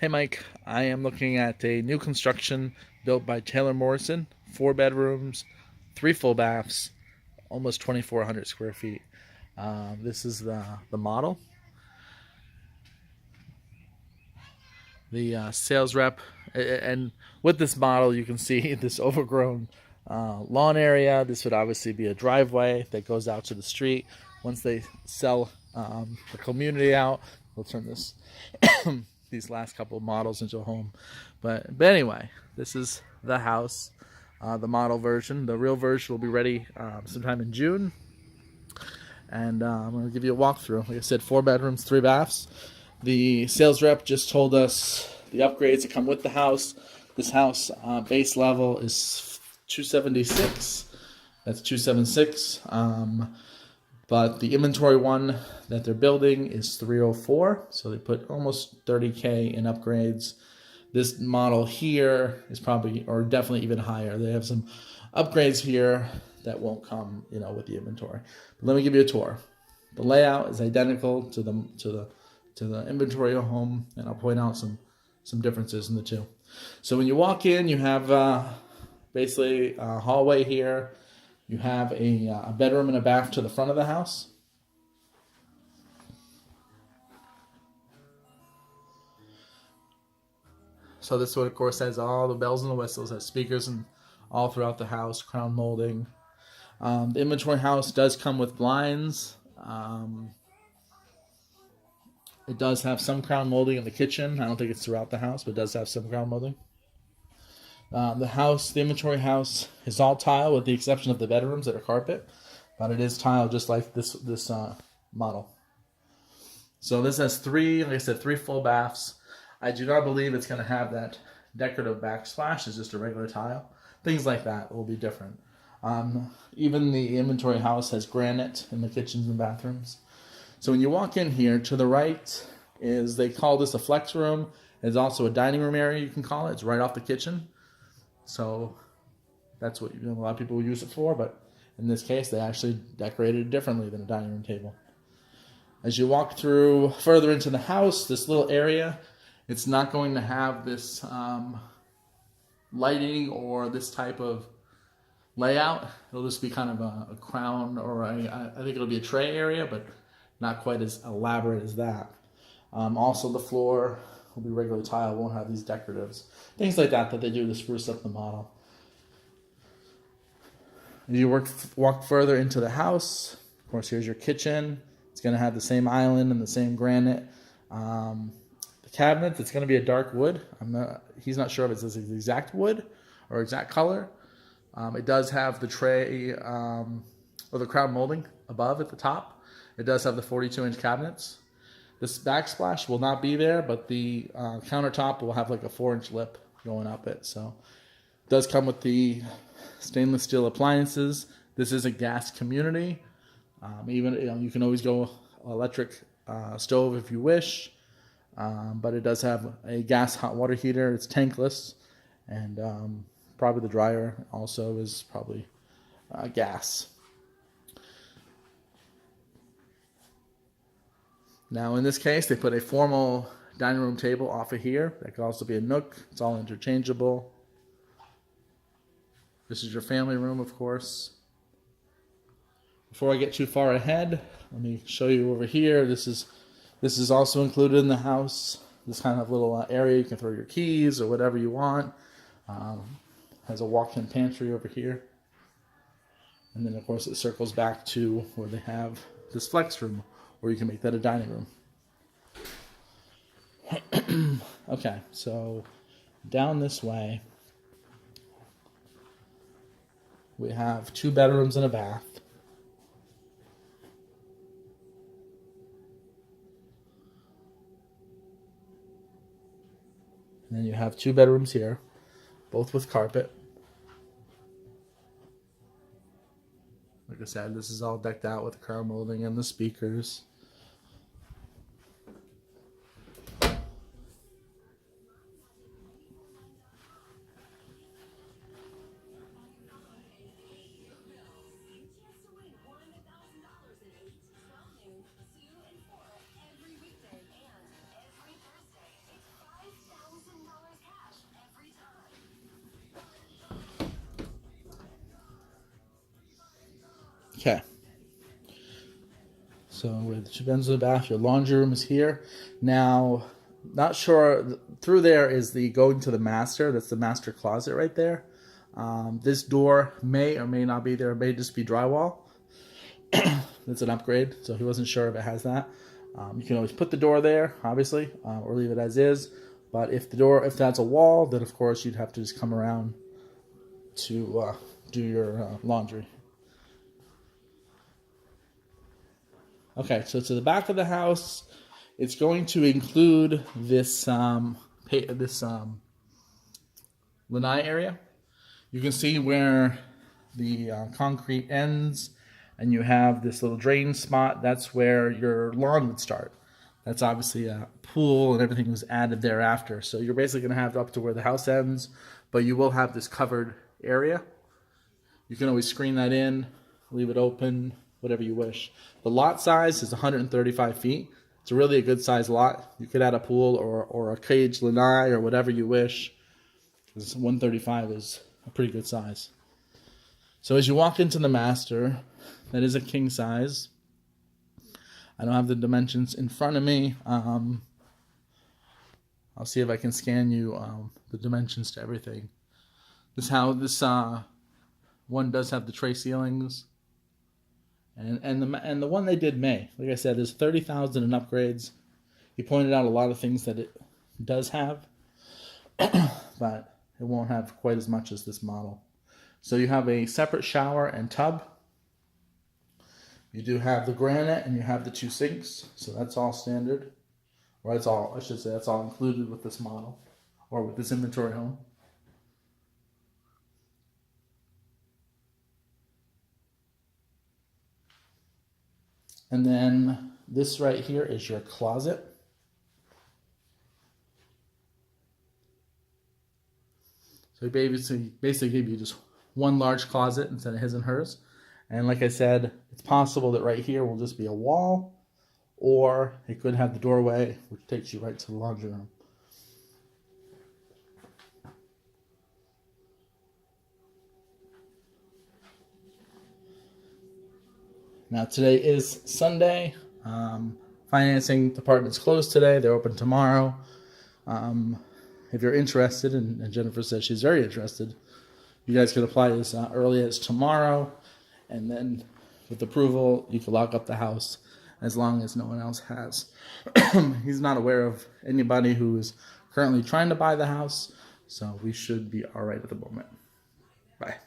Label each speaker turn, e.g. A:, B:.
A: Hey Mike, I am looking at a new construction built by Taylor Morrison, 4 bedrooms, 3 full baths, almost 2,400 square feet. This is the model. The sales rep, and with this model, you can see this overgrown lawn area. This would obviously be a driveway that goes out to the street. Once they sell the community out, we'll turn this these last couple of models into a home. But anyway, this is the house, the model version. The real version will be ready sometime in June. And I'm going to give you a walkthrough. Like I said, 4 bedrooms, 3 baths. The sales rep just told us the upgrades that come with the house. This house base level is 276. That's 276. But the inventory one that they're building is 304. So they put almost 30K in upgrades. This model here is probably, or definitely even higher. They have some upgrades here that won't come, with the inventory. But let me give you a tour. The layout is identical to the inventory home, and I'll point out some differences in the two. So when you walk in, you have basically a hallway here. You have a bedroom and a bath to the front of the house. So this one, of course, has all the bells and the whistles, has speakers and all throughout the house, crown molding. The inventory house does come with blinds. It does have some crown molding in the kitchen. I don't think it's throughout the house, but it does have some crown molding. The inventory house, is all tile with the exception of the bedrooms that are carpet, but it is tile just like this model. So this has like I said, 3 full baths. I do not believe it's going to have that decorative backsplash. It's just a regular tile. Things like that will be different. Even the inventory house has granite in the kitchens and bathrooms. So when you walk in here, to the right they call this a flex room. It's also a dining room area, you can call it. It's right off the kitchen. So that's what a lot of people will use it for, but in this case, they actually decorated it differently than a dining room table. As you walk through further into the house, this little area, it's not going to have this lighting or this type of layout. It'll just be kind of a crown, or I think it'll be a tray area, but not quite as elaborate as that. Also, the floor will be regular tile, won't have these decoratives. Things like that they do to spruce up the model. As you walk further into the house, of course, here's your kitchen. It's going to have the same island and the same granite. The cabinets, it's going to be a dark wood. He's not sure if it's this exact wood or exact color. It does have the tray or the crown molding above at the top. It does have the 42-inch cabinets. This backsplash will not be there, but the countertop will have like a 4-inch lip going up it. So it does come with the stainless steel appliances. This is a gas community. Even you can always go electric stove if you wish, but it does have a gas hot water heater. It's tankless, and probably the dryer also is probably gas. Now, in this case, they put a formal dining room table off of here. That could also be a nook. It's all interchangeable. This is your family room, of course. Before I get too far ahead, let me show you over here. This is also included in the house. This kind of little area you can throw your keys or whatever you want. Has a walk-in pantry over here. And then, of course, it circles back to where they have this flex room, or you can make that a dining room. Okay, so down this way, we have 2 bedrooms and a bath. And then you have 2 bedrooms here, both with carpet. Like I said, this is all decked out with crown molding and the speakers. Okay. So with the two bedrooms and the bath, your laundry room is here. Now, not sure, through there is the going to the master. That's the master closet right there. This door may or may not be there. It may just be drywall. That's an upgrade, so he wasn't sure if it has that. You can always put the door there, obviously, or leave it as is. But if that's a wall, then of course you'd have to just come around to do your laundry. Okay, so to the back of the house, it's going to include this lanai area. You can see where the concrete ends, and you have this little drain spot. That's where your lawn would start. That's obviously a pool, and everything was added thereafter. So you're basically going to have up to where the house ends, but you will have this covered area. You can always screen that in, leave it open, whatever you wish. The lot size is 135 feet. It's really a good size lot. You could add a pool or a cage lanai or whatever you wish. 135 is a pretty good size. So as you walk into the master, that is a king size. I don't have the dimensions in front of me. I'll see if I can scan you the dimensions to everything. This one does have the tray ceilings, and the one they did May. Like I said, there's 30,000 in upgrades. He pointed out a lot of things that it does have, but it won't have quite as much as this model. So you have a separate shower and tub. You do have the granite, and you have the two sinks, so that's all standard. Or that's all included with this model, or with this inventory home. And then this right here is your closet. So he basically gave you just one large closet instead of his and hers. And like I said, it's possible that right here will just be a wall, or it could have the doorway, which takes you right to the laundry room. Now today is Sunday. Financing department's closed today. They're open tomorrow. If you're interested, and Jennifer says she's very interested, you guys can apply as early as tomorrow. And then with approval, you can lock up the house as long as no one else has. He's not aware of anybody who is currently trying to buy the house, so we should be all right at the moment. Bye.